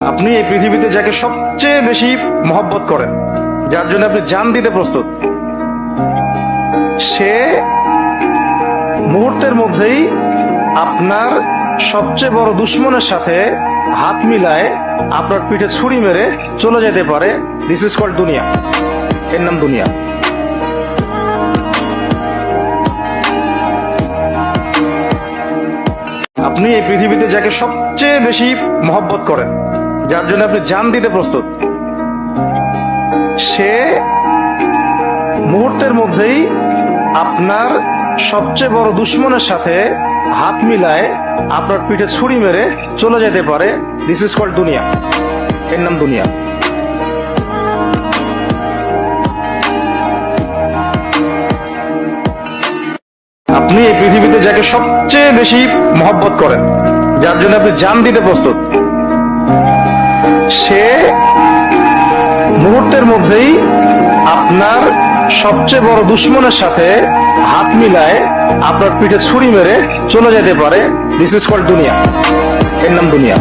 আপনি এই পৃথিবীতে যাকে সবচেয়ে বেশি মহব্বত করেন, যার জন্য আপনি জান দিতে প্রস্তুত, সে মুহূর্তের মধ্যেই আপনার সবচেয়ে বড় দুশ্মনের সাথে হাত মিলায় আপনার পিঠে ছুরি মেরে চলে যেতে পারে। দিস ইজ কল্ড দুনিয়া। এর নাম দুনিয়া। আপনি এই পৃথিবীতে যাকে সবচেয়ে বেশি মহব্বত করেন, যার জন্য আপনি জান দিতে প্রস্তুত, সে মুহূর্তের মধ্যেই আপনার সবচেয়ে বড় দুশ্মনের সাথে হাত মিলায় আপনার পিঠে ছুরি মেরে চলে যেতে পারে। দিস ইজ কল্ড দুনিয়া। এর নাম দুনিয়া। আপনি এই পৃথিবীতে যাকে সবচেয়ে বেশি মহব্বত করেন, যার জন্য আপনি জান দিতে প্রস্তুত, সে মুহূর্তের মধ্যেই আপনার সবচেয়ে বড় দুশ্মনের সাথে হাত মিলায় আপনার পিঠে ছুরি মেরে চলে যেতে পারে। দিস ইজ কল্ড দুনিয়া। এর নাম দুনিয়া।